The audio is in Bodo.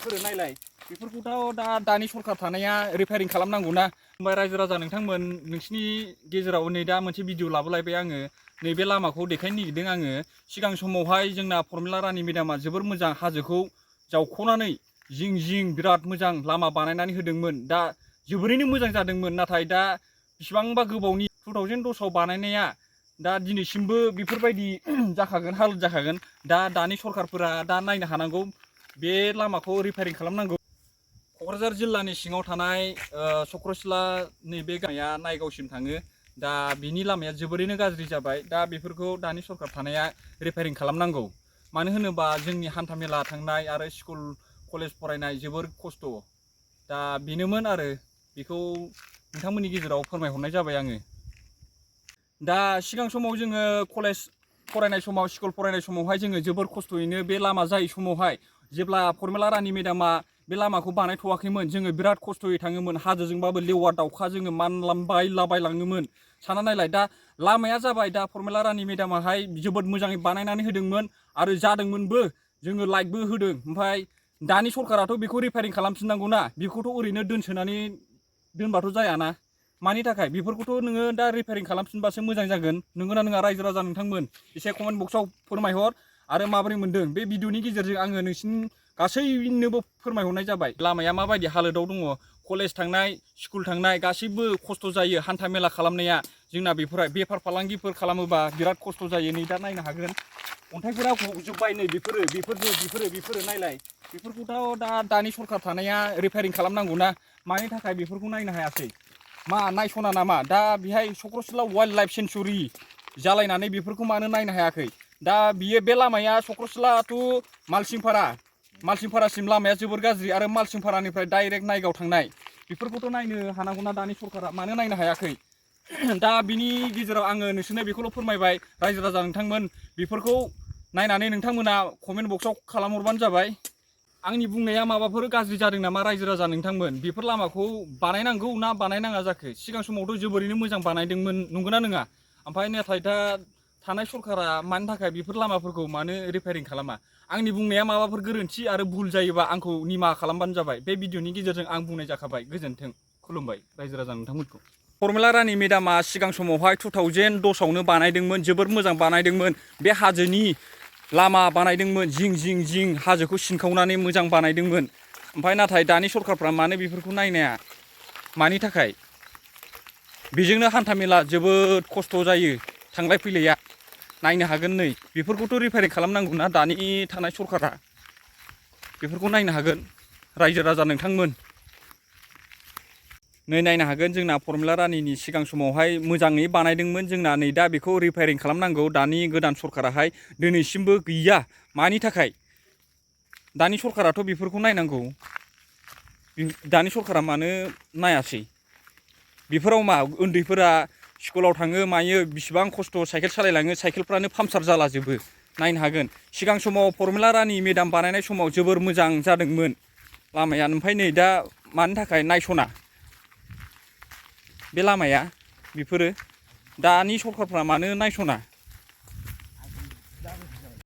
बेफोरो नायलाय बेफोरखौथ' दानि सरखार थानाया रिपेयारिं खालामनांगौ ना। ओमफ्राय रायजो राजा नोंथांमोन नोंसिनि गेजेराव नै दा मोनसे भिडिअ लाबोलायबाय आङो नैबे लामाखौ देखायनो नागिरदों आङो। सिगां समावहाय जोंना फर्मुला रानि मेदामा जोबोर मोजां हाजोखौ जावख'नानै जिं जिं बिराद मोजां लामा बानायनानै होदोंमोन। दा जोबोरैनो मोजां जादोंमोन। नाथाय दा बिसिबांबा गोबावनि 2010आव बानायनाया दा दिनैसिमबो बेफोरबायदि जाखागोन हालोद जाखागोन। दानि सरखारफोरा दा नायनो हानांगौ बे लामाखौ रिपेयारिं खालामनांगौ। क'क्राझार जिल्लानि सिङाव थानाय चक्रशिला नैबे गामिया नायगावसिम थाङो। दा बिनि लामाया जोबोरैनो गाज्रि जाबाय। दा बेफोरखौ दानि सरखार थानाया रिपेयारिं खालामनांगौ। मानो होनोबा जोंनि हान्थामेला थांनाय आरो स्कुल कलेज फरायनाय जोबोर खस्थ'। दा बेनोमोन आरो बेखौ नोंथांमोननि गेजेराव फोरमायहरनाय जाबाय आङो। दा सिगां समाव जोङो कलेज फरायनाय समाव स्कुल फरायनाय समावहाय जोङो जोबोर खस्थ'यैनो बे लामा जायै समावहाय जेब्ला फर्मुला रानि मेदामा बे लामाखौ बानायथ'वाखैमोन जोङो बिराद खस्थ'यै थाङोमोन। हाजोजोंबाबो लेवार दावखा जोङो मानलाबायलाङोमोन। साना नायलाय दा लामाया जाबाय। दा फर्मुला रानि मेदामाहाय जोबोद मोजाङै बानायनानै होदोंमोन आरो जादोंमोनबो। जोङो लाइटबो होदों। ओमफ्राय दानि सरखाराथ' बेखौ रिपेयारिं खालामफिननांगौ ना। बेखौथ' ओरैनो दोनसोनानै दोनबाथ' जायाना। मानि थाखाय बेफोरखौथ' नोङो दा रिपेयारिं खालामफिनबासो मोजां जागोन। नंगौना नङा रायजो राजा नोंथांमोन एसे कमेन्ट बक्सआव फोरमायहर आरो माबोरै मोनदों। बे भिडिअनि गेजेरजों आङो नोंसिनि गासैनोबो फोरमायहरनाय जाबाय लामाया माबायदि हालोदाव दङ। कलेज थांनाय स्कुल थांनाय गासैबो खस्थ' जायो। हान्था मेला खालामनाया जोंना बेफार फालांगिफोर खालामोबा बिराद खस्थ' जायो। नै दा नायनो हागोन अन्थाइफोरा गजोब्बाय। नै बेफोरो नायलाय बेफोरखौथ' दानि सरखार थानाया रिपेयारिं खालामनांगौ ना। मानि थाखाय बेफोरखौ नायनो हायासै मा नायस'ना नामा? दा बेहाय चक्रशिला वाइल्ड लाइफ सेन्चुरि जालायनानै बेफोरखौ मानो नायनो हायाखै? दा बियो बे लामाया चक्रशिला टु मालसिंफारासिम लामाया जोबोर गाज्रि आरो मालसिंफारानिफ्राय डाइरेक्ट नायगाव थांनाय बेफोरखौथ' नायनो हानांगौना दानि सरखारा मानो नायनो हायाखै? दा बिनि गेजेराव आङो नोंसोरनो बेखौल' फोरमायबाय रायजो राजा नोंथांमोन बेफोरखौ नायनानै नोंथांमोना कमेन्ट बक्सआव खालामहरबानो जाबाय। आंनि बुंनाया माबाफोर गाज्रि जादों नामा रायजो राजा नोंथांमोन? बेफोर लामाखौ बानायनांगौ ना बानायनाङा जाखो? सिगां समावथ' जोबोरैनो मोजां बानायदोंमोन नंगौना नङा? ओमफ्राय नाथाय दा थानाय सरखारा मानि थाखाय बेफोर लामाफोरखौ मानो रिपेयारिं खालामा? आंनि बुंनाया माबाफोर गोरोन्थि आरो भुल जायोबा आंखौ निमाहा खालामबानो जाबाय। बे भिडिअनि गेजेरजों आं बुंनाय जाखाबाय। गोजोन्थों। खुलुमबाय रायजो राजा नोंथांमोनखौ। फर्मुला रानि मेदामा सिगां समावहाय 2010आवनो बानायदोंमोन। जोबोर मोजां बानायदोंमोन। बे हाजोनि लामा बानायदोंमोन। जिं हाजोखौ सिनखावनानै मोजां बानायदोंमोन। ओमफ्राय नाथाय दानि सरखारफ्रा मानो बेफोरखौ नायनाया? मानि थाखाय? बेजोंनो हान्थामेला जोबोद खस्थ' जायो थांलाय फैलाया। नायनो हागोन नै बेफोरखौथ' रिपेयारिं खालामनांगौ ना दानि थानाय सरखारा। बेफोरखौ नायनो हागोन रायजो राजा नोंथांमोन। नै नायनो हागोन जोंना फर्मुला रानिनि सिगां समावहाय मोजाङै बानायदोंमोन। जोंना नै दा बेखौ रिपेयारिं खालामनांगौ। दानि गोदान सरखाराहाय दिनैसिमबो गैया। मानि थाखाय? दानि सरखाराथ' बेफोरखौ नायनांगौ। दानि सरखारा मानो नायासै? बेफोराव मा उन्दैफोरा स्कुलाव थाङो मायो बिसिबां खस्थ' साइकेल सालायलाङो साइकेलफ्रानो पामसार जालाजोबो। नायनो हागोन सिगां समाव फर्मुला रानि मेदाम बानायनाय समाव जोबोर मोजां जादोंमोन लामाया। ओमफ्राय नै दा मानि थाखाय नायस'ना बे लामाया? बेफोरो दानि सरखारफ्रा मानो नायस'ना?